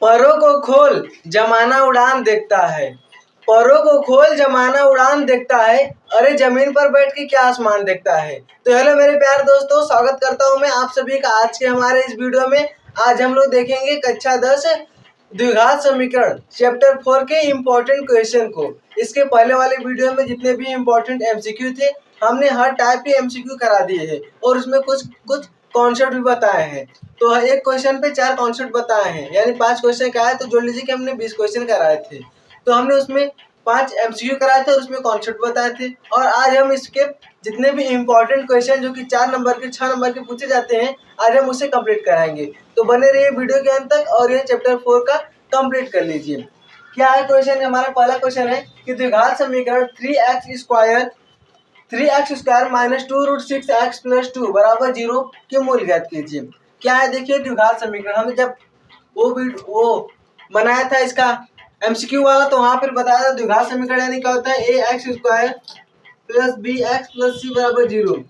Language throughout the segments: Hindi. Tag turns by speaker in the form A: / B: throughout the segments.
A: परों को खोल जमाना उड़ान देखता है, परों को खोल जमाना उड़ान देखता है, अरे जमीन पर बैठ के क्या आसमान देखता है। तो हेलो मेरे प्यारे दोस्तों, स्वागत करता हूं मैं आप सभी का आज के हमारे इस वीडियो में। आज हम लोग देखेंगे कक्षा 10 द्विघात समीकरण चैप्टर 4 के इम्पोर्टेंट क्वेश्चन को। इसके पहले वाले वीडियो में जितने भी इम्पोर्टेंट एमसीक्यू थे हमने हर टाइप के एमसीक्यू करा दिए हैं और उसमें कुछ कॉन्सेप्ट भी बताए हैं। तो एक क्वेश्चन पे 4 कॉन्सेप्ट बताए हैं, यानी 5 क्वेश्चन कराए, तो जोड़ लीजिए कि हमने 20 क्वेश्चन कराए थे। तो हमने उसमें 5 एमसीक्यू कराए थे और उसमें कॉन्सेप्ट बताए थे। और आज हम इसके जितने भी इम्पोर्टेंट क्वेश्चन जो कि 4 नंबर के 6 नंबर के पूछे जाते हैं, आज हम उसे कंप्लीट कराएंगे। तो बने रहिए वीडियो के अंत तक और ये चैप्टर 4 का कंप्लीट कर लीजिए। क्या है क्वेश्चन? हमारा पहला क्वेश्चन है कि द्विघात समीकरण 3x² माइनस 2√6x + 2 बराबर 0 के मूल ज्ञात कीजिए। क्या है देखिए, द्विघात समीकरण हमने जब वो बनाया था इसका एमसीक्यू वाला, तो वहां पर बताया था द्विघात समीकरण यानी क्या होता है, ax² + bx + c बराबर 0,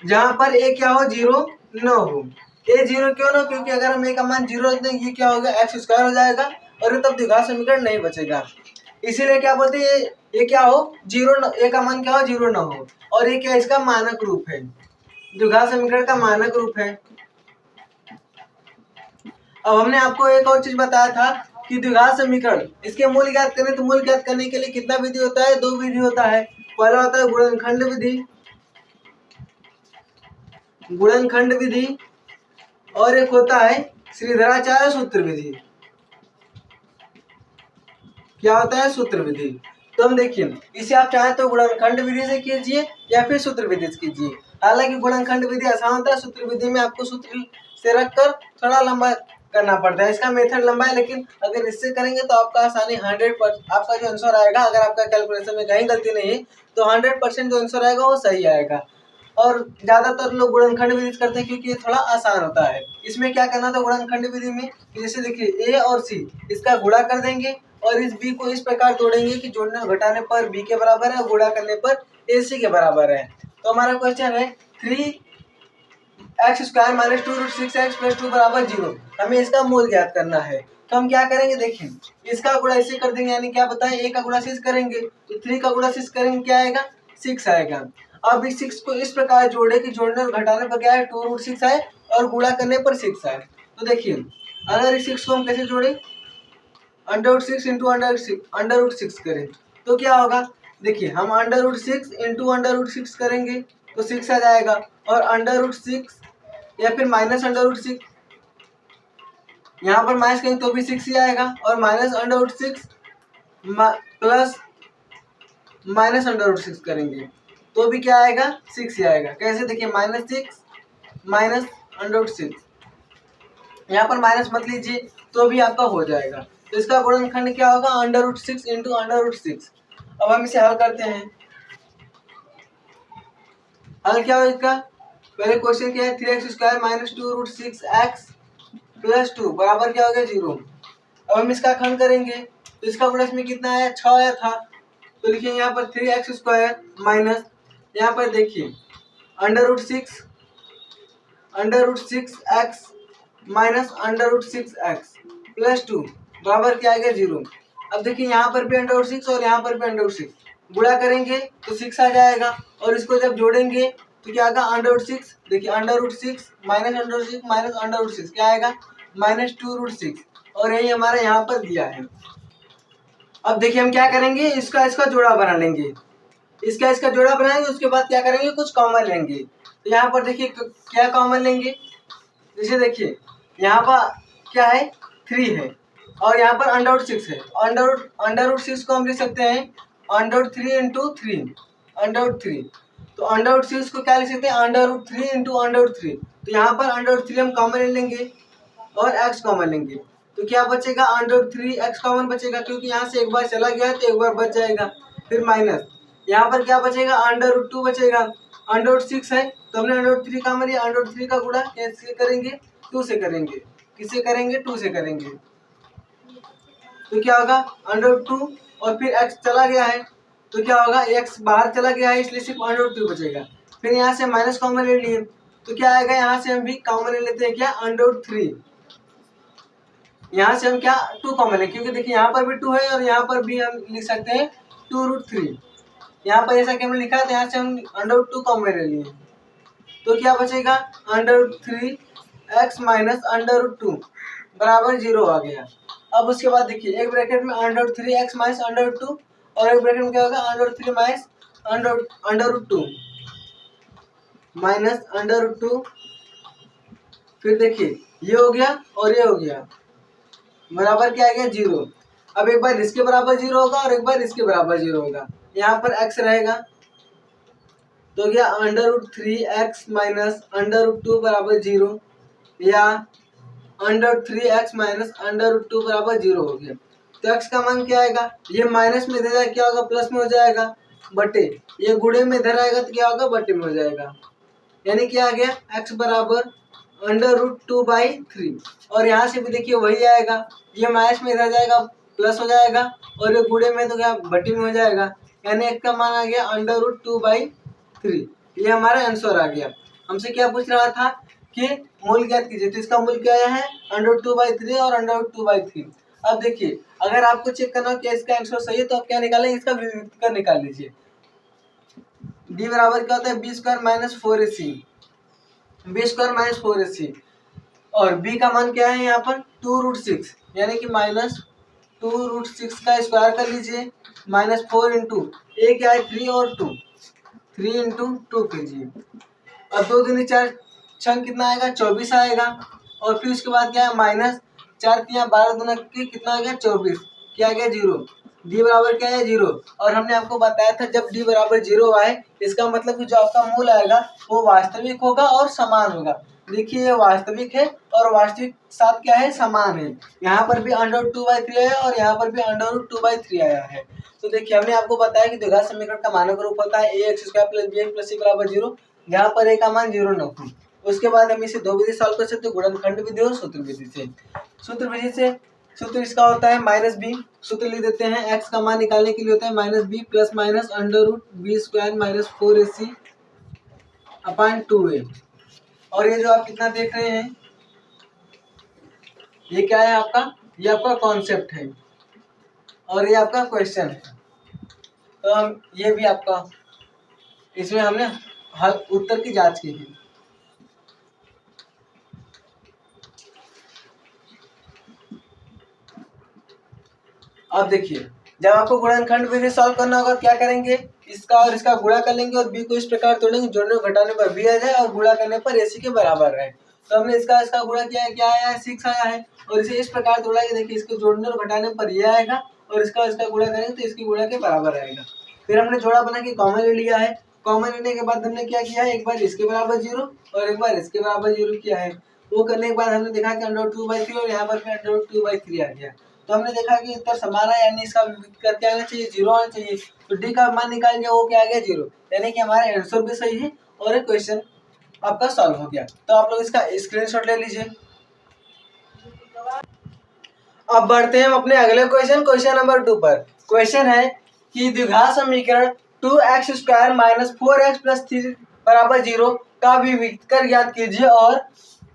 A: जहां पर a क्या हो, 0 न हो। a 0 क्यों ना, क्योंकि अगर हम a का मान 0 रख दें, ये क्या होगा, x² हो जाएगा और ये तब द्विघात समीकरण नहीं बचेगा। इसीलिए क्या बोलते हैं, ये क्या हो, 0 a का मान क्या हो, 0 न हो। और ये क्या, इसका मानक रूप है, द्विघात समीकरण का मानक रूप है। अब हमने आपको एक और चीज बताया था कि द्विघात समीकरण इसके मूल ज्ञात करें, तो मूल ज्ञात करने के लिए कितना विधि होता है, 2 विधि होता है। पहला होता है गुणनखंड विधि और एक होता है श्रीधराचार्य सूत्र विधि। क्या होता है, सूत्र विधि। तो हम देखिए, इसे आप चाहें तो गुणनखंड विधि से कीजिए या फिर सूत्र विधि से कीजिए। हालांकि गुणनखंड विधि आसान होता है, सूत्र विधि में आपको सूत्र से रखकर थोड़ा लंबा करना पड़ता है, इसका मेथड लंबा है। लेकिन अगर इससे करेंगे तो आपका आसानी 100%, आपका जो आंसर आएगा, अगर आपका कैलकुलेशन में कहीं गलती नहीं है तो 100% जो आंसर आएगा वो सही आएगा। और ज्यादातर लोग गुणनखंड विधि करते हैं क्योंकि ये थोड़ा आसान होता है। इसमें क्या करना था गुणनखंड विधि में, जैसे देखिए a और c इसका गुणा कर देंगे और इस b को इस प्रकार तोड़ेंगे कि जोड़ने और घटाने पर b के बराबर है और गुणा करने पर ac के बराबर है। तो हमारा क्वेश्चन है 3x² माइनस 2√6x + 2 बराबर 0, हमें इसका मूल ज्ञात करना है। तो हम क्या करेंगे, देखिए इसका गुणा इसे कर देंगे, यानी क्या बताएं, a का गुणा 6 करेंगे तो 3 का गुणा 6 करेंगे, क्या आएगा, 6 आएगा। अब इस 6 को इस प्रकार जोड़े कि जोड़ने और घटाने पर क्या है, 2√6 आए और गुणा करने पर 6 आए। तो देखिए अगर इस 6 को हम कैसे जोड़े, √6 इंटू √6 करें तो क्या होगा, देखिए हम √6 इंटू √6 करेंगे तो 6 आ जाएगा, और √6 या फिर माइनस √6, यहाँ पर माइनस करेंगे तो भी 6 ही आएगा, और माइनस √6 प्लस माइनस √6 करेंगे तो भी क्या आएगा, 6 ही आएगा। कैसे, देखिए -6 माइनस √6, यहाँ पर माइनस मत लीजिए तो भी आपका हो जाएगा। तो इसका गुणनखंड क्या होगा, √6 इंटू √6। अब हम इसे हल करते हैं। हल क्या होगा इसका, पहले क्वेश्चन क्या है, 3x² माइनस 2√6x + 2 बराबर क्या हो गया, 0। अब हम इसका खंड करेंगे तो इसका गुणा इसमें कितना आया, 6 आया था। तो लिखिए यहाँ पर 3x² माइनस, यहाँ पर देखिए √6x माइनस √6x + 2 बराबर क्या आएगा, 0। अब देखिए यहाँ पर भी √6 और यहाँ पर भी √6, गुणा करेंगे तो 6 आ जाएगा, और इसको जब जोड़ेंगे तो क्या आएगा, √6, देखिए √6 माइनस √6 माइनस √6 क्या आएगा, -2√6, और यही हमारे यहाँ पर दिया है। अब देखिए हम क्या करेंगे, इसका जोड़ा बना लेंगे, इसका जोड़ा बनाएंगे, उसके बाद क्या करेंगे, कुछ कॉमन लेंगे। तो यहाँ पर देखिए क्या कॉमन लेंगे, जैसे देखिए यहाँ पर क्या है, 3 है और यहाँ पर √6 है। √6 को हम लिख सकते हैं √3 इंटू 3, √3। तो √6 को क्या लिख सकते हैं, √3 इंटू √3। तो यहाँ पर √3 हम कॉमन ले लेंगे और x कॉमन लेंगे, तो क्या बचेगा, √3x कॉमन बचेगा, क्योंकि यहाँ से एक बार चला गया तो एक बार बच जाएगा। फिर माइनस, यहाँ पर क्या बचेगा, √2 बचेगा, √6 है तो हमने √3 कॉमन लिया, √3 का गुणा कैसे करेंगे, 2 से करेंगे, किससे करेंगे, 2 से करेंगे। तो क्या होगा, √2 और फिर x चला गया है तो क्या होगा, x बाहर चला गया है इसलिए सिर्फ √2 बचेगा। फिर यहाँ से माइनस कॉमन ले लिए तो क्या आएगा, यहाँ से हम भी कॉमन ले लेते हैं, क्या, √3। यहाँ से हम क्या 2 कॉमन है, क्योंकि देखिए यहाँ पर भी 2 है और यहाँ पर भी हम लिख सकते हैं 2√3। यहाँ पर ऐसा कि हमने लिखा है तो यहाँ से हम √2 कॉमन ले लिए, तो क्या बचेगा √3x माइनस √2 बराबर 0 आ गया। अब उसके बाद देखिए एक ब्रैकेट में √3x माइनस √2 और एक ब्रैकेट में क्या होगा √3 माइनस √2 माइनस √2, फिर देखिए ये हो गया और ये हो गया, बराबर क्या आ गया 0। अब एक बार इसके बराबर 0 होगा और एक बार इसके बराबर 0 होगा, यहाँ पर x रहेगा तो क्या √3x माइनस √2 बराबर 0 या √3x माइनस √2 बराबर 0 हो गया। तो x का मान क्या आएगा, ये माइनस में इधर जाएगा क्या होगा प्लस में हो जाएगा बटे, ये गुणे में इधर आएगा तो क्या होगा बटे में हो जाएगा, यानी क्या आ गया x बराबर √2/3। और यहाँ से भी देखिए वही आएगा, ये माइनस में इधर जाएगा प्लस हो जाएगा और ये गुणे में तो क्या बटे में हो जाएगा, यानी x का मान आ गया √2/3। ये हमारा आंसर आ गया। हमसे क्या पूछ रहा था कि मूल ज्ञात कीजिए, तो इसका मूल क्या है √2/3 और √2/3। अब देखिए अगर आपको चेक करना हो कि इसका आंसर सही है तो आप क्या निकालेंगे, इसका विविक्त कर निकाल लीजिए। d बराबर क्या होता है b² minus 4ac, b² minus 4ac, और b का मान क्या है यहाँ पर 2√6, यानी कि माइनस 2√6 का स्क्वायर कर लीजिए माइनस 4 इंटू ए क्या है 3 और 2, 3 इंटू 2 कीजिए। अब 2 दूनी 4 छंग कितना आएगा 24 आएगा, और फिर उसके बाद क्या है माइनस 4 3 12 दूना के कितना आ गया 24, क्या आ गया 0। डी बराबर क्या है 0, और हमने आपको बताया था जब डी बराबर 0 आए इसका मतलब कि जो आपका मूल आएगा वो वास्तविक होगा और समान होगा। देखिए ये वास्तविक है और वास्तविक साथ क्या है समान है, यहाँ पर भी √2/3 आया और यहाँ पर भी √2/3 आया है। तो देखिए हमने आपको बताया कि द्विघात समीकरण का मानक रूप होता है ax² + bx + c बराबर 0, जहाँ पर a का मान 0 न हो। उसके बाद हम इसे दो विधि सॉल्व कर सकते हैं, गुणनखंड विधि और सूत्र विधि से। सूत्र विधि से सूत्र इसका होता है -b, सूत्र लिख देते हैं x का मान निकालने के लिए होता है -b plus minus √b² - 4ac अपान 2a। और ये जो आप कितना देख रहे हैं ये क्या है आपका, ये आपका कॉन्सेप्ट है और ये आपका क्वेश्चन है। तो हम ये भी आपका इसमें हमने हल उत्तर की जांच की है। अब देखिए जब आपको गुणनखंड विधि सॉल्व करना होगा क्या करेंगे, इसका और इसका गुणा कर लेंगे और b को इस प्रकार तोड़ेंगे जोड़ने और घटाने पर b आ जाए और गुणा करने पर ac के बराबर रहे। तो हमने इसका गुणा किया है, क्या आया है 6 आया है, और इसे इस प्रकार तोड़ा कि देखिए इसको जोड़ने और घटाने पर ये आएगा और इसका गुणा करेंगे तो इसकी गुणा के बराबर आएगा। फिर हमने जोड़ा बना के कॉमन ले लिया है, कॉमन लेने के बाद हमने क्या किया है एक बार इसके बराबर 0 और एक बार इसके बराबर 0 किया है। वो करने के बाद हमने देखा कि √2/3 और यहाँ पर भी √2/3 आ गया। तो हमने देखा कि उत्तर समान है, यानी इसका विविक्त करके आना चाहिए 0 आना चाहिए। तो डी का मान निकालेंगे वो क्या आ गया 0, यानी कि हमारा आंसर भी सही है और ये क्वेश्चन आपका सॉल्व हो गया। तो आप लोग इसका स्क्रीनशॉट ले लीजिए। अब बढ़ते हैं हम अपने अगले क्वेश्चन नंबर 2 पर। क्वेश्चन है कि द्विघात समीकरण 2x² - 4x + 3 बराबर 0 का विविक्त कर ज्ञात कीजिए और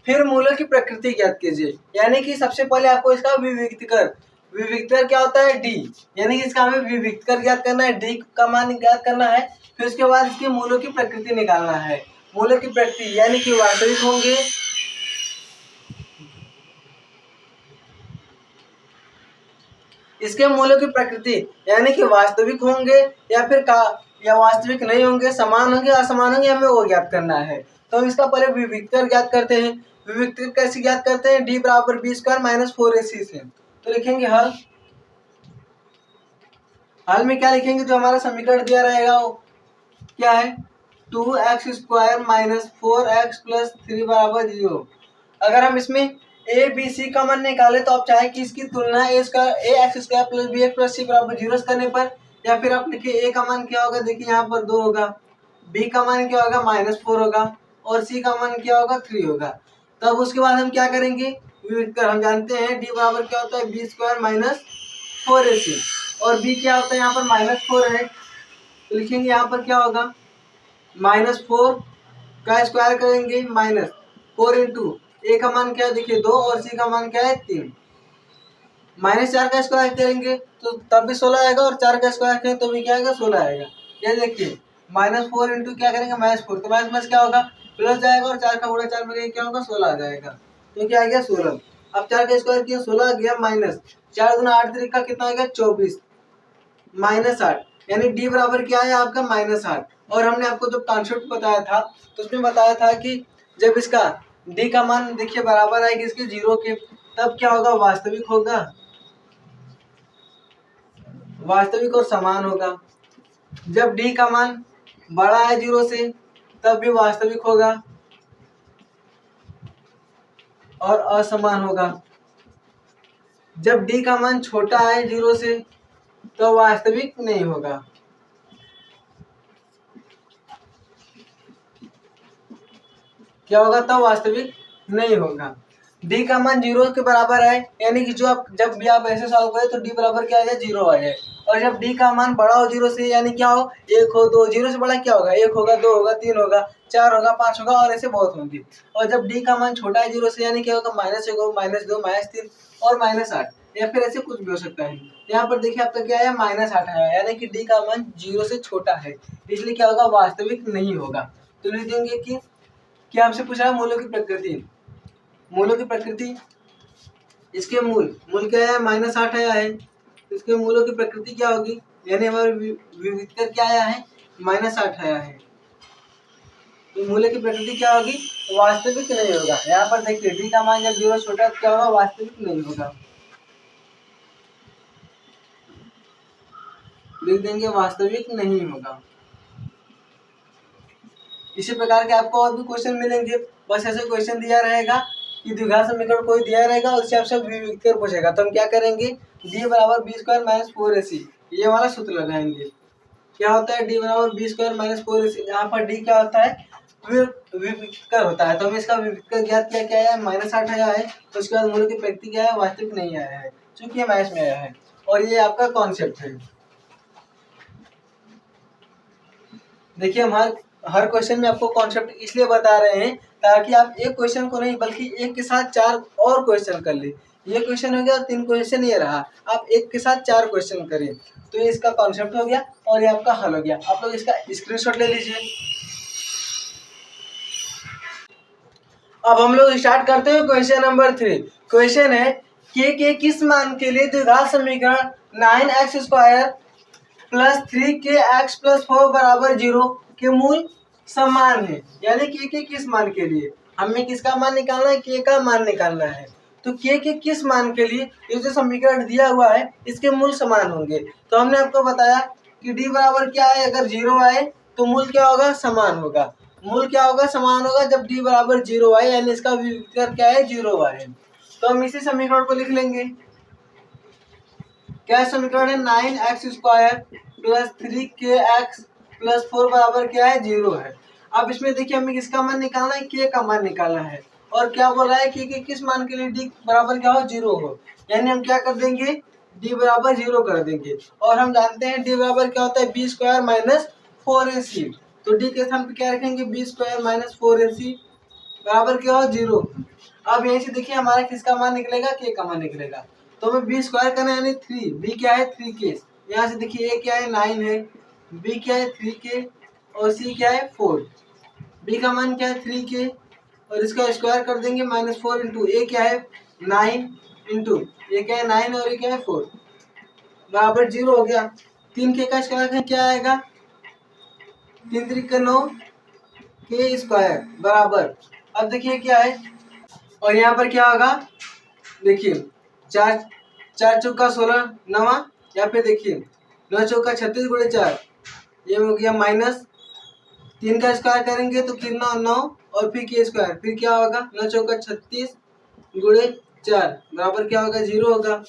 A: फिर मूलों की प्रकृति ज्ञात कीजिए। यानी कि सबसे पहले आपको इसका विविक्त कर क्या होता है डी, यानी कि इसका हमें विविक्त कर ज्ञात करना है, डी का मान ज्ञात करना है, फिर उसके बाद इसके मूलों की प्रकृति निकालना है। मूलों की प्रकृति यानी कि वास्तविक होंगे, इसके मूलों की प्रकृति यानी कि वास्तविक होंगे या वास्तविक नहीं होंगे, समान होंगे असमान होंगे, हमें वो ज्ञात करना है। तो हम इसका पहले विविक्त कर ज्ञात करते हैं। विविक्त कर कैसे ज्ञात करते हैं, d बराबर b² - 4ac से। तो लिखेंगे हल में क्या लिखेंगे, जो हमारा समीकरण दिया रहेगा वो क्या है 2x² - 4x + 3 बराबर 0। अगर हम इसमें a b c का मान निकाले तो आप चाहे कि इसकी तुलना ax² + bx + c बराबर 0 करने पर, या फिर आप लिखिए a का मान क्या होगा, देखिए यहाँ पर 2 होगा, b का मान क्या होगा -4 होगा और c का मान क्या होगा 3 होगा। तब उसके बाद हम क्या करेंगे विविक्त कर, हम जानते हैं d बराबर क्या होता है b² - 4ac और b क्या होता है यहाँ पर -4 है, तो लिखेंगे यहाँ पर क्या होगा -4 का स्क्वायर करेंगे -4 इंटू ए का मान क्या है देखिए 2 और सी का मान क्या है 3, -4 का स्क्वायर करेंगे तो तब भी 16 आएगा, और 4 का स्क्वायर करेंगे तो भी क्या आएगा, 16 आएगा। ये देखिए -4 इंटू क्या करेंगे, -4, तो माइनस क्या होगा, प्लस जाएगा, और 4 का गुणा 4 में क्या होगा, 16 आ जाएगा। तो क्या आ गया, 16। अब 4 का स्क्वायर किया, 16 गया, माइनस 4 गुना 8 तरीका कितना आ गया, 24, -8, यानी डी बराबर क्या है आपका, -8। और हमने आपको जो कॉन्सेप्ट बताया था तो उसमें बताया था कि जब इसका डी का मान देखिए बराबर आएगी इसके 0 के, तब क्या होगा, वास्तविक होगा, वास्तविक और समान होगा। जब डी का मान बड़ा है 0 से तब भी वास्तविक होगा और असमान होगा। जब डी का मान छोटा है 0 से तो वास्तविक नहीं होगा। क्या होगा, तो वास्तविक नहीं होगा। डी का मान 0 के बराबर है, यानी कि जो आप जब भी आप ऐसे सॉल्व करें तो डी बराबर क्या आ जाए, 0 आ जाए। और जब डी का मान बड़ा हो 0 से, यानी क्या हो, 1 हो, 2, 0 से बड़ा क्या होगा, 1 होगा, 2 होगा, 3 होगा, 4 होगा, 5 होगा, और ऐसे बहुत होंगे। और जब डी का मान छोटा है 0 से, यानी क्या होगा, -1 हो, -2, -3 और -8, या फिर ऐसे कुछ भी हो सकता है। यहाँ पर देखिए आपका क्या है, -8 है, यानी कि डी का मान 0 से छोटा है, इसलिए क्या होगा, वास्तविक नहीं होगा। तो लिख देंगे कि क्या आपसे पूछा है, मूलों की प्रकृति, मूलों की प्रकृति, इसके मूल क्या है, -8 आया है, इसके मूलों की प्रकृति क्या होगी, यानी हमारे विविधकर क्या आया है, -8 आया है, तो मूल्य की प्रकृति क्या होगी, वास्तविक नहीं होगा। यहाँ पर देखिए डी का मान जब 0 छोटा तो क्या होगा, वास्तविक नहीं होगा, लिख देंगे वास्तविक नहीं होगा। इसी प्रकार के आपको और भी क्वेश्चन मिलेंगे, बस ऐसे क्वेश्चन दिया रहेगा कि द्विघात समीकरण कोई दिया रहेगा, उससे आपसे विविधकर पूछेगा, तो हम क्या करेंगे, डी बराबर बी स्क्वायर माइनस 4ac, ये वाला सूत्र लगाएंगे। क्या होता है, डी बराबर बी स्क्वायर माइनस 4ac, यहाँ पर डी क्या होता है, विविधकर होता है, तो हमें इसका विविधकर ज्ञात किया, क्या है, -8 आया है, तो उसके बाद मूल्य की प्रकृति क्या है, वास्तविक नहीं आया है, चूंकि ये मैथ्स में आया है, और ये आपका कॉन्सेप्ट है। देखिए हम हर क्वेश्चन में आपको कॉन्सेप्ट इसलिए बता रहे हैं ताकि आप एक क्वेश्चन को नहीं बल्कि एक के साथ 4 और क्वेश्चन कर ले। ये क्वेश्चन हो गया, 3 क्वेश्चन ये रहा, आप एक के साथ 4 क्वेश्चन करें, तो ये इसका कॉन्सेप्ट हो गया और ये आपका हल हो गया। आप लोग इसका स्क्रीनशॉट ले लीजिए। अब हम लोग स्टार्ट करते हैं क्वेश्चन नंबर 3। क्वेश्चन है के किस मान के लिए द्विघात समीकरण 9x² प्लस 3kx प्लस 4 बराबर 0 के मूल समान है, यानी के किस मान के लिए हमें किसका मान निकालना है, के का मान निकालना है। तो के किस मान के लिए ये जो समीकरण दिया हुआ है इसके मूल समान होंगे। तो हमने आपको बताया कि डी बराबर क्या है, अगर 0 आए तो मूल क्या होगा, समान होगा। मूल क्या होगा, समान होगा जब डी बराबर 0 आए, यानी इसका विविधकर क्या है, 0 आए। तो हम इसी समीकरण को लिख लेंगे। क्या समीकरण है, 9x² प्लस 3kx प्लस 4 बराबर क्या है, 0 है। अब इसमें देखिए हमें किसका मान निकालना है, के का मान निकालना है, और क्या बोल रहा है कि किस मान के लिए डी बराबर क्या हो, 0 हो, यानी हम क्या कर देंगे, डी बराबर 0 कर देंगे। और हम जानते हैं डी बराबर क्या होता है, b² माइनस 4ac, तो डी के स्थान पे क्या रखेंगे, b² माइनस 4ac बराबर क्या हो, 0। अब यहीं से देखिए हमारा किसका मान निकलेगा, के का मान निकलेगा, तो हमें b² करना है, यानी 3, b क्या है, 3k, यहाँ से देखिए a क्या है, 9 है, b क्या है, 3k, और c क्या है, 4। b का मान क्या है, 3k, और इसका स्क्वायर कर देंगे, -4 इंटू a क्या है, 9 इंटू a क्या है, 9 और a क्या है, 4 बराबर 0 हो गया। 3k का स्क्वायर क्या आएगा, 3 3 9 k² बराबर, अब देखिए क्या है, और यहाँ पर क्या होगा, देखिए 4 चौका 16 नवा, या फिर देखिए 9 चौका 36 गुणे 4, ये हो गया माइनस 3 का स्क्वायर करेंगे तो कितना 9, और फिर k², फिर क्या होगा 9 चौका 36 गुणे 4 बराबर क्या होगा, 0 होगा।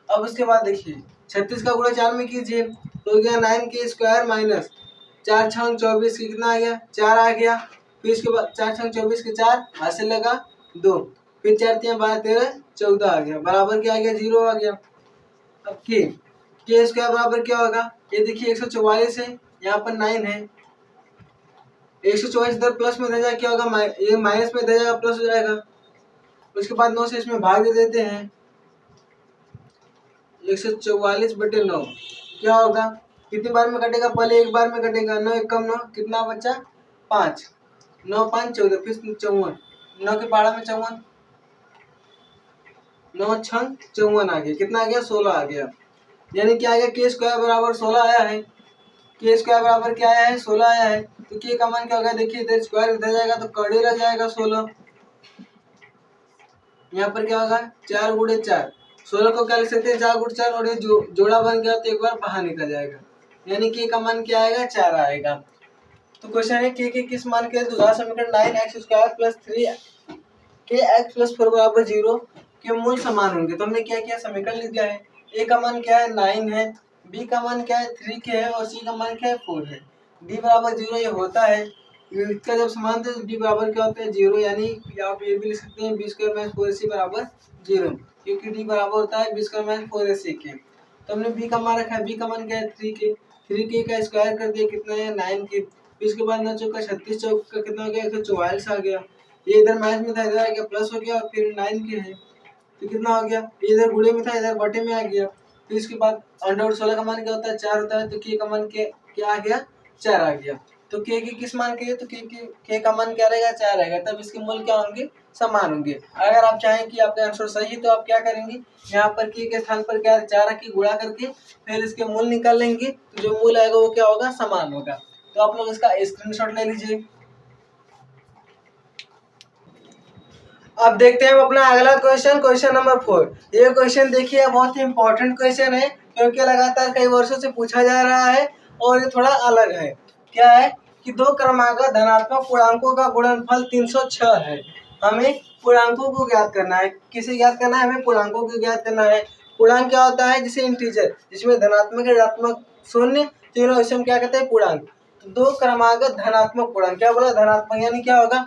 A: अब उसके बाद देखिए 36 का गुणा 4 में कीजिए तो हो गया 9k² माइनस 4 छंग 24 कितना आ गया, 4 आ गया। फिर इसके बाद 4 छंग 24 के 4 हाथ से लगा 2, फिर 4 3 12 13 14 आ गया, बराबर क्या आ गया, 0 आ गया। अब के² बराबर क्या होगा, ये देखिए 144 है, यहाँ पर 9 है, 144 इधर प्लस में दे जाए क्या होगा, ये माइनस में दे जाएगा प्लस हो जाएगा। उसके बाद 9 से इसमें भाग दे देते हैं, 144/9 क्या होगा, कितनी बार में कटेगा, पहले एक बार में कटेगा, 9 एकम 9, कितना बचा 5, 9 5 14, फिर 54, 9 के पहाड़ा में 54, 9 6 54 आ गया, कितना आ गया 16 आ गया, यानी क्या आ गया के स्क्वायर बराबर 16 आया है, के स्क्वायर बराबर क्या आया है 16 आया है। तो के का मान क्या होगा, देखिए इधर स्क्वायर इधर जाएगा तो कड़े रह जाएगा 16, यहाँ पर क्या होगा 4 गुणे 4, 16 को क्या लिख सकते हैं 4 गुणे 4, और ये जोड़ा बन गया तो एक बार बाहर निकल जाएगा, यानी के का मान क्या आएगा 4 आएगा। तो क्वेश्चन है के किस मान के द्विघात समीकरण 9x² + 3kx + 4 = 0 के मूल समान होंगे। तो हमने क्या किया, समीकरण लिख दिया है। ए का मान क्या है 9 है, बी का मान क्या है 3k है, और सी का मान क्या है 4 है। डी बराबर 0 ये होता है, इसका जब समान थे तो डी बराबर क्या होता है 0, यानी आप ये भी लिख सकते हैं b² - 4ac बराबर 0, क्योंकि डी बराबर होता है b² - 4ac के। तो हमने बी का मान रखा है, बी का मान क्या है 3k, 3k का स्क्वायर कर दिया कितना है 9k, इसके बाद 9 चौका 36, चौक का कितना हो गया 144 आ गया, ये इधर माइनस में था इधर आ गया प्लस हो गया, और फिर 9k है तो कितना हो गया, ये इधर गुणे में था इधर बटे में आ गया। फिर इसके बाद अंडर 16 का मान क्या होता है 4 होता है, तो के का मान क्या आ गया 4 आ गया। तो के किस मान के, तो के का मान क्या रहेगा 4 रहेगा, तब इसके मूल क्या होंगे समान होंगे। अगर आप चाहें कि आपका आंसर सही है तो आप क्या करेंगे, यहाँ पर के स्थान पर क्या 4 रख के गुणा करके फिर इसके मूल निकाल लेंगे, तो जो मूल आएगा वो क्या होगा समान होगा। तो आप लोग इसका स्क्रीनशॉट ले लीजिए। अब देखते हैं अपना अगला क्वेश्चन, क्वेश्चन नंबर 4। ये क्वेश्चन देखिए बहुत ही इंपॉर्टेंट क्वेश्चन है, क्योंकि लगातार कई वर्षों से पूछा जा रहा है और ये थोड़ा अलग है। क्या है कि दो क्रमागत धनात्मक पूर्णांकों का गुणनफल 306 है। हमें पूर्णांकों को ज्ञात करना है, किसे ज्ञात करना है, हमें पूर्णांकों को ज्ञात करना है। पूर्णांक क्या होता है, जिसे इंटीजर, जिसमें धनात्मक ऋणात्मक शून्य तीनों, इसे हम क्या कहते हैं पूर्णांक। तो दो क्रमागत धनात्मक पूर्णांक, क्या बोला धनात्मक, यानी क्या होगा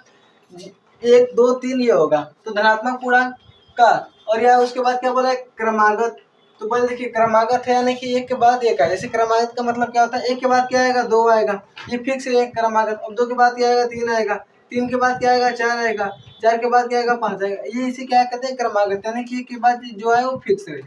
A: 1 2 3 ये होगा तो धनात्मक पूर्णांक का, और यह उसके बाद क्या बोला है क्रमागत। तो पहले देखिए क्रमागत है यानी कि एक के बाद एक है, जैसे क्रमागत का मतलब क्या होता है, एक के बाद क्या आएगा 2 आएगा, ये फिक्स है एक क्रमागत। अब 2 के बाद क्या आएगा 3 आएगा, 3 के बाद क्या आएगा 4 आएगा, 4 के बाद क्या आएगा 5 आएगा, ये इसे क्या कहते हैं क्रमागत, यानी कि एक के बाद जो है वो फिक्स रहे,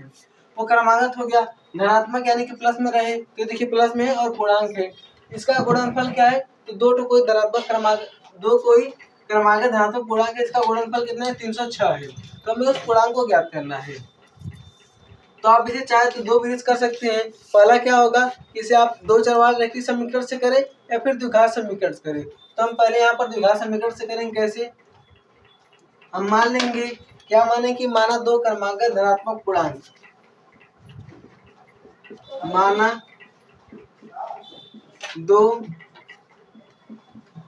A: वो क्रमागत हो गया। धनात्मक यानी कि प्लस में रहे, तो देखिए प्लस में है और पूर्णांक है, इसका गुणनफल क्या है, तो दो कोई धनात्मक क्रमागत, दो कोई क्रमागत धनात्मक पूर्णांक है, इसका गुणनफल कितना है 306 है। तो हमें उस पूर्णांक को ज्ञात करना है। तो आप इसे चाहे तो दो विधि कर सकते हैं। पहला क्या होगा, इसे आप दो चरवाल रैखिक समीकरण से करें या फिर द्विघात समीकरण से करें। तो हम पहले यहाँ पर द्विघात समीकरण से करेंगे। कैसे, हम मान लेंगे, क्या माने कि माना दो क्रमागत धनात्मक पूर्णांक, माना दो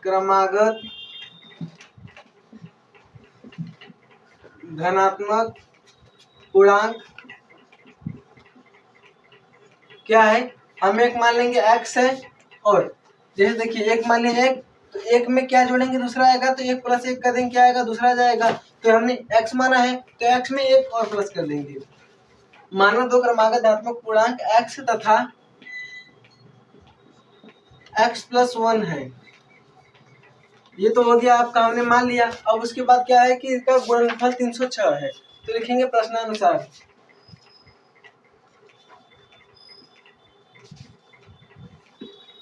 A: क्रमागत धनात्मक पूर्णांक क्या है, हम एक मान लेंगे x है, और जैसे देखिए एक मान लेंगे एक, तो एक में क्या जोड़ेंगे दूसरा आएगा, तो एक प्लस एक कर देंगे क्या आएगा दूसरा जाएगा, तो हमने x माना है तो x में एक और प्लस कर देंगे। माना दो क्रमागत धनात्मक पूर्णांक x तथा x + 1 है, ये तो हो गया आपका, हमने मान लिया। अब उसके बाद क्या है कि इसका गुणनफल 306 है, तो लिखेंगे प्रश्नानुसार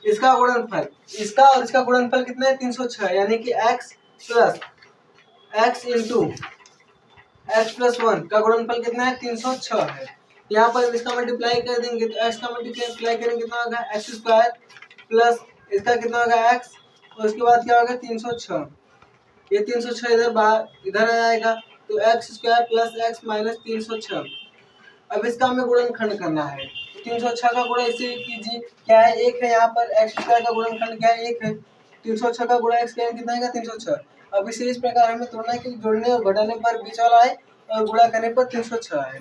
A: इसका गुणनफल, इसका और इसका गुणनफल कितना है 306, यानी कि x + x × x + 1 का गुणनफल कितना है 306 है। यहाँ पर इसका मल्टीप्लाई कर देंगे तो x का मल्टीप्लाई करेंगे कितना होगा x² प्लस इसका कितना होगा x, और उसके बाद क्या होगा 306, ये 306 इधर बाहर इधर आ जाएगा, तो x² + x - 306। अब इसका हमें गुणनखंड करना है, 306 का गुणा इसे कीजिए, क्या है एक है, यहाँ पर x² का गुणनखंड क्या है एक है, 306 का गुणा x कितना आएगा 306। अब इसे इस प्रकार हमें तोड़ना है कि जोड़ने और घटाने पर बीच वाला है और गुणा करने पर 306 है।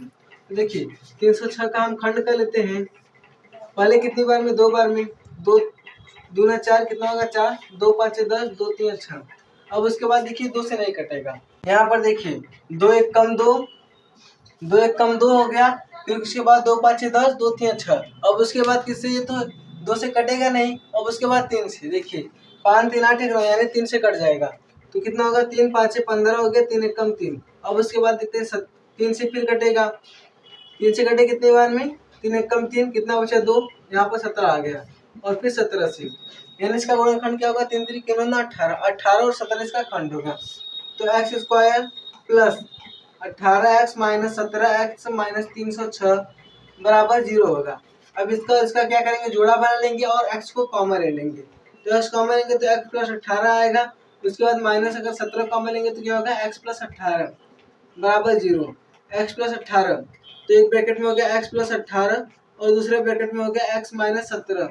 A: देखिए 306 का हम खंड कर लेते हैं, पहले कितनी बार में, दो बार में, 2 दूना 4 कितना होगा 4, 2 5 10, 2 3 6। अब उसके बाद देखिए 2 से नहीं कटेगा, यहाँ पर देखिए 2 1 कम 2, 2 1 कम 2 हो गया, फिर उसके बाद 2 5 10, 2 3 6। अब उसके बाद किससे, ये तो 2 से कटेगा नहीं, अब उसके बाद 3 से, देखिए 5 3 8 यानी 3 से कट जाएगा, तो कितना होगा 3 5 15 हो गया, 3 1 कम 3। अब उसके बाद देखते हैं 3 से फिर कटेगा, 3 से कटे कितने बार में, 3 एक कम 3, कितना बचा 2, यहाँ पर 17 आ गया और फिर 17 से, यानी इसका गुणनखंड क्या होगा, 3 3 के 9 18, 18 और 17 इसका खंड होगा। तो x square plus 18x minus 17x minus 306 बराबर 0 होगा। अब इसका क्या करेंगे, जोड़ा बना लेंगे और x को कॉमन ले लेंगे। तो x कॉमन लेंगे तो x प्लस 18 आएगा। उसके बाद माइनस अगर 17 कॉमन लेंगे तो क्या होगा, x प्लस 18 बराबर 0। x प्लस 18 तो एक ब्रैकेट में हो गया x प्लस 18 और दूसरे ब्रैकेट में हो गया x माइनस 17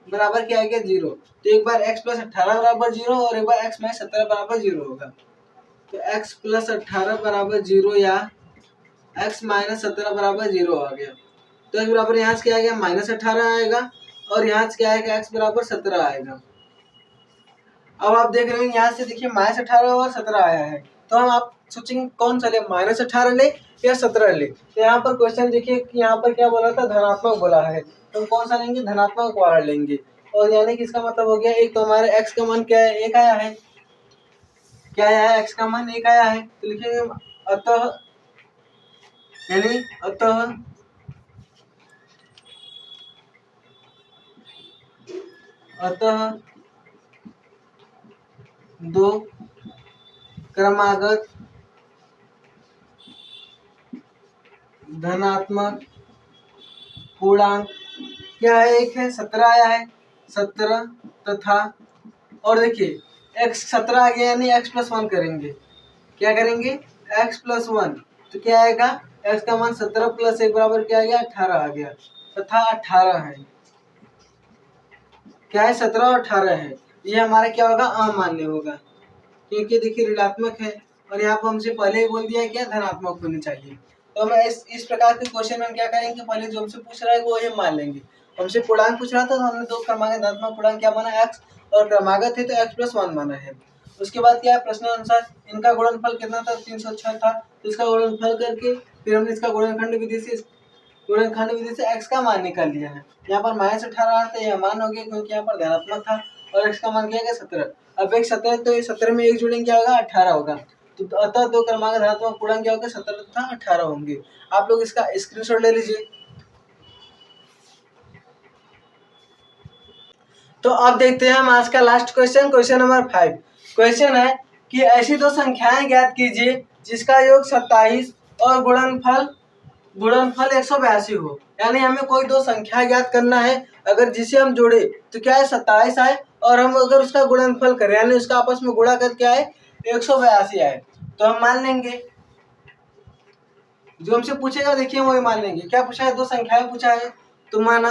A: बराबर क्या आ गया 0। तो एक बार x प्लस 18 बराबर 0 और एक बार x माइनस 17 बराबर 0 होगा। तो x प्लस 18 बराबर 0 या x माइनस 17 बराबर 0 आ गया। तो x बराबर यहाँ से क्या आएगा, माइनस 18 आएगा और यहाँ से क्या आएगा, x बराबर 17 आएगा। अब आप देख रहे हैं यहाँ से देखिए माइनस 18 और 17 आया है, तो हम आप सोचेंगे कौन सा ले, माइनस 18 ले या 17 ले। तो यहाँ पर क्वेश्चन देखिए कि यहाँ पर क्या बोला था, धनात्मक बोला है, तो हम कौन सा लेंगे, धनात्मक वाला लेंगे। और यानी कि इसका मतलब हो गया, एक तो हमारे x का मान क्या है, 1 आया है, क्या आया है, x का मान 1 आया है। तो लिखेंगे अतः, यानी अतः दो क्रमागत धनात्मक पूर्णांक क्या है, एक है 17 आया है, 17 तथा, और देखिए x 17 आ गया यानी x प्लस 1 करेंगे, क्या करेंगे, x प्लस 1, तो क्या आएगा, x का मान 17 प्लस 1 बराबर क्या आ गया, 18 आ गया, तथा 18 है, क्या है, 17 और 18 है। ये हमारा क्या होगा, अमान्य होगा, क्योंकि देखिए ऋणात्मक है और यहाँ पर हमसे पहले ही बोल दिया है क्या, धनात्मक होनी चाहिए। तो हम इस प्रकार के क्वेश्चन में क्या करेंगे, पहले जो हमसे पूछ रहा है वो ये मान लेंगे। हमसे पूर्णांक पूछ रहा था तो हमने दो क्रमागत धनात्मक पूर्णांक क्या माना, x, और क्रमागत है तो x प्लस 1 माना है। उसके बाद क्या है, प्रश्न अनुसार इनका गुणनफल कितना था, 306 था, तो इसका गुणनफल करके फिर हमने इसका गुणनखंड विधि से x का मान निकाल लिया है। यहाँ पर माइनस 18 आया था, यह मान हो गया क्योंकि यहाँ पर धनात्मक था, और x का मान क्या है 17। अब एक 17 तो ये 17 में एक जोड़ेंगे क्या होगा, 18 होगा। तो अतः दो क्रमागत धनात्मक पूर्णांक क्या होगा, 17 तथा 18 होंगे। आप लोग इसका स्क्रीनशॉट ले लीजिए। तो अब देखते हैं हम आज का last question, question number 5। Question है कि ऐसी दो संख्याएं ज्ञात कीजिए जिसका योग 27 और गुणनफल 182 हो। यानी हमें कोई दो संख्या ज्ञात करना है, अगर जिसे हम जोड़े तो क्या है 27 आए, और हम अगर उसका गुणनफल करें यानी उसका आपस में गुणा कर क्या आए 182 आए, तो हम मान लेंगे, जो हमसे पूछेगा देखिए वही मान लेंगे। क्या पूछा है, दो संख्याएं पूछा है, तो माना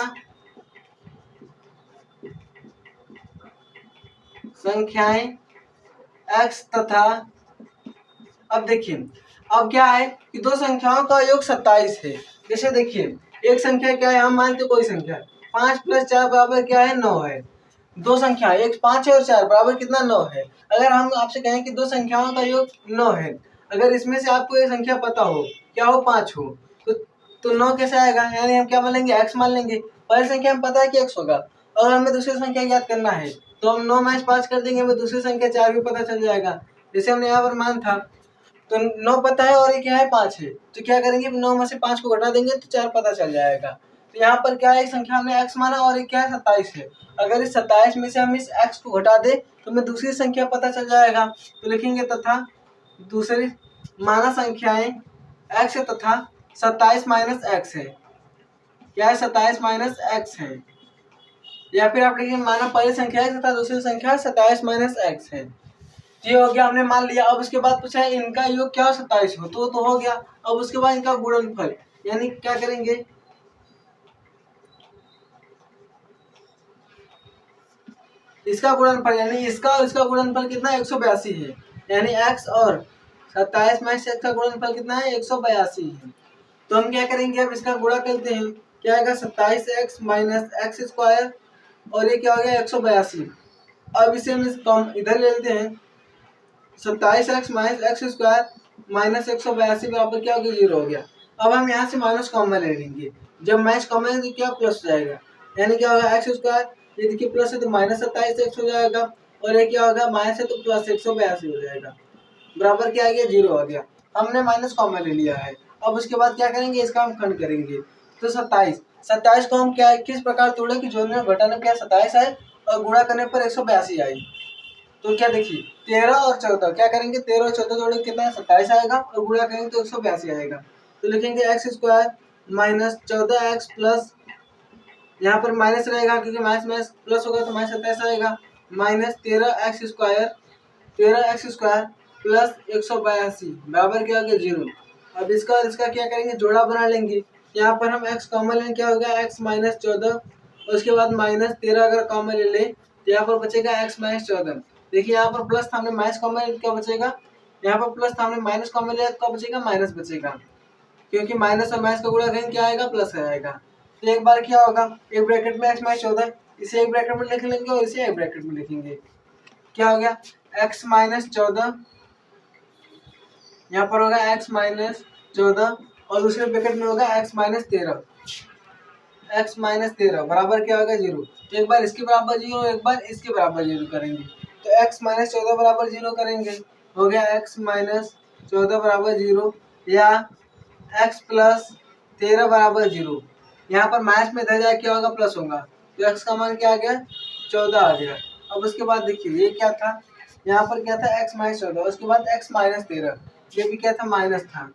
A: संख्याएं x तथा, अब देखिए अब क्या है कि दो संख्याओं का योग 27 है। जैसे देखिए एक संख्या क्या है, हम मानते कोई संख्या 5 प्लस 4 बराबर क्या है 9 है। दो संख्या एक 5 है और 4 बराबर कितना 9 है। अगर हम आपसे कहें कि दो संख्याओं का योग 9 है, अगर इसमें से आपको ये संख्या पता हो क्या हो 5 हो, तो 9 कैसे आएगा, यानी हम क्या मान लेंगे, x मान लेंगे। पहली संख्या में पता है कि x होगा, और हमें दूसरी संख्या ज्ञात करना है तो हम 9 माइनस 5 कर देंगे, हमें दूसरी संख्या 4 भी पता चल जाएगा। जैसे हमने यहाँ पर मान था तो 9 पता है और ये क्या है 5 है, तो क्या करेंगे 9 में से 5 को घटा देंगे तो 4 पता चल जाएगा। तो यहाँ पर क्या है, एक संख्या हमने x माना और एक क्या है 27 है। अगर इस 27 में से हम इस x को घटा दें तो हमें दूसरी संख्या पता चल जाएगा। तो लिखेंगे तथा दूसरी माना संख्याएं x है तथा 27 माइनस x है, क्या है 27 माइनस x है। या फिर आप लिखेंगे माना पहली संख्या है तथा दूसरी संख्या 27 माइनस x है। ये हो गया, हमने मान लिया। अब उसके बाद पूछा है इनका योग क्या 27 हो, तो हो गया। अब उसके बाद इनका गुणनफल, यानी क्या करेंगे, इसका गुणनफल यानी इसका और इसका गुणनफल कितना 182 है, यानी x और 27 में से x का गुणनफल कितना है 182 है। तो हम क्या करेंगे, अब इसका गुणा करते हैं, क्या आएगा 27x माइनस एक्स स्क्वायर, और ये क्या हो गया 182। अब इसे हम कम इधर ले लेते हैं, 27x minus x square minus 182 बराबर क्या हो गया 0 हो गया। अब हम यहाँ से माइनस कॉमन ले लेंगे, जब माइनस कॉमन है तो क्या प्लस हो जाएगा, यानी क्या होगा एक्स स्क्वायर, ये देखिए प्लस है तो माइनस 27x हो जाएगा, और ये क्या होगा माइनस है तो प्लस 182 हो जाएगा, बराबर क्या आ गया 0 हो गया। हमने माइनस कॉमन ले लिया है। अब उसके बाद क्या करेंगे, इसका हम खंड करेंगे। तो 27 को हम क्या किस प्रकार तोड़े कि जोड़ने और घटाने क्या 27 आए और गुणा करने पर 182 आई। तो क्या देखिए 13 और 14 क्या करेंगे, 13 और 14 जोड़ेंगे कितना है 27 आएगा और गुणा करेंगे तो 182 आएगा। तो लिखेंगे x square minus 14x plus, यहाँ पर माइनस रहेगा क्योंकि माइनस माइनस प्लस होगा तो माइनस 27 आएगा, माइनस 13x स्क्वायर प्लस 182 बराबर क्या हो गया 0। अब इसका क्या करेंगे, जोड़ा बना लेंगे। यहाँ पर हम x कॉमन लेंगे, क्या होगा x माइनस 14 और उसके बाद माइनस 13 अगर कॉमन ले ले तो यहाँ पर बचेगा x माइनस 14। देखिए यहाँ पर प्लस था, हमने माइनस कॉमन ले क्या बचेगा, यहाँ पर प्लस था, हमने माइनस कॉमन लिया क्या बचेगा, माइनस बचेगा, क्योंकि माइनस और माइनस का गुणा करेंगे क्या आएगा, प्लस आएगा। तो एक बार क्या होगा, एक ब्रैकेट में x माइनस 14, इसे एक ब्रैकेट में लिख लेंगे और इसे एक ब्रैकेट में लिखेंगे। क्या हो गया x माइनस 14, यहाँ पर होगा x माइनस 14 और दूसरे ब्रैकेट में होगा x माइनस 13 बराबर क्या होगा 0। तो एक बार इसके बराबर 0 एक बार इसके बराबर 0 करेंगे। तो x माइनस 14 बराबर 0 करेंगे, हो गया x माइनस 14 बराबर 0 या x प्लस 13 बराबर 0। यहाँ पर माइनस में इधर जाए क्या होगा, प्लस होगा, तो x का मान क्या आ गया 14 आ गया। अब उसके बाद देखिए ये क्या था, यहाँ पर क्या था x माइनस 14, उसके बाद x माइनस 13, ये भी क्या था माइनस था,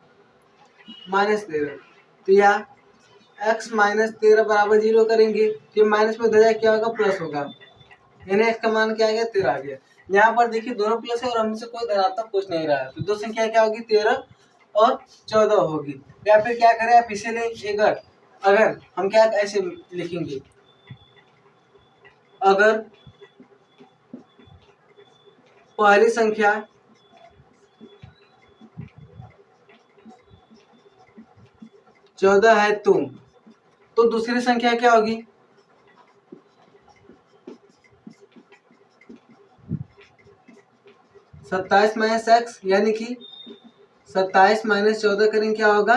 A: माइनस 13। तो यहाँ x माइनस 13 बराबर 0 करेंगे, तो माइनस में इधर जाए क्या होगा, प्लस होगा, यानी x का मान क्या आ गया 13 आ गया। यहाँ पर देखिए दोनों प्लस है और हमसे कोई धनात्मक पूछ नहीं रहा है, तो दो संख्या क्या होगी 13 और 14 होगी। या फिर क्या करें आप इसे ले, अगर हम क्या ऐसे लिखेंगे, अगर पहली संख्या चौदह है तो दूसरी संख्या क्या होगी, 27 माइनस एक्स, यानी कि 27 माइनस 14 करेंगे क्या होगा,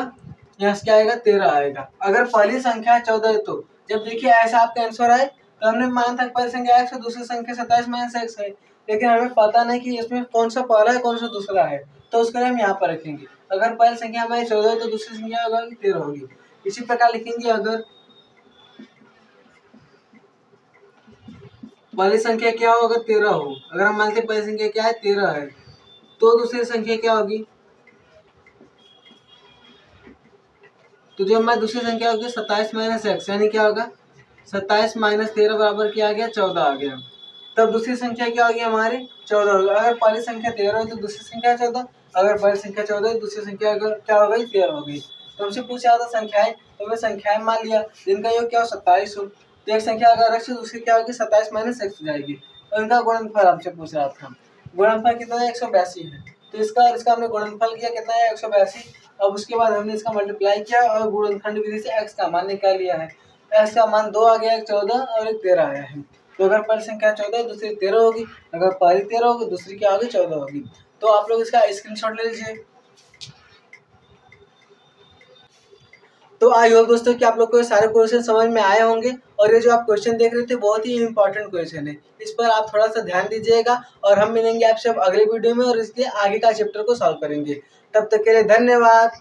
A: यहाँ से क्या आएगा 13 आएगा। अगर पहली संख्या 14 है तो जब देखिए ऐसा आपका आंसर आए तो हमने माना था पहली संख्या x है दूसरी संख्या 27 माइनस एक्स है, लेकिन हमें पता नहीं कि इसमें कौन सा पहला है कौन सा दूसरा है, तो उसके लिए हम यहाँ पर रखेंगे। अगर पहली संख्या हमारी 14 है तो दूसरी संख्या होगी 13 होगी। इसी प्रकार लिखेंगे, अगर पहली संख्या क्या हो, अगर 13 हो, अगर हम मानते पहली संख्या क्या है 13 है, तो दूसरी संख्या क्या होगी, तो जो हमारी दूसरी संख्या होगी 27 माइनस एक्स, यानी क्या होगा 27 माइनस 13 बराबर क्या आ गया 14 आ गया। तब दूसरी संख्या क्या होगी हमारी 14 होगी। अगर पहली संख्या 13 हो तो दूसरी संख्या 14, अगर पहली संख्या 14 है दूसरी संख्या अगर क्या हो गई 13 हो गई। तो हमसे पूछा था संख्याएं, तो हमें संख्याएं मान लिया जिनका योग क्या हो 27 हो, तो एक संख्या अगर एक्स दूसरी क्या होगी 27 माइनस एक्स हो जाएगी। और इनका गुणनफल आपसे पूछ रहा था, गुणनफल कितना है 182 है, तो इसका हमने गुणनफल किया कितना है 182। अब उसके बाद हमने इसका मल्टीप्लाई किया और गुणनखंड विधि से x का मान निकाल लिया है। x का मान 2 आ गया, एक 14 और एक 13 आया है। तो अगर पहली संख्या 14 है दूसरी 13 होगी, अगर पहली 13 होगी दूसरी क्या होगी 14 होगी। तो आप लोग इसका स्क्रीनशॉट ले लीजिए। तो आई होप दोस्तों कि आप लोग को सारे क्वेश्चन समझ में आए होंगे, और ये जो आप क्वेश्चन देख रहे थे बहुत ही इंपॉर्टेंट क्वेश्चन है, इस पर आप थोड़ा सा ध्यान दीजिएगा। और हम मिलेंगे आपसे अब अगले वीडियो में और इसके आगे का चैप्टर को सॉल्व करेंगे। तब तक के लिए धन्यवाद।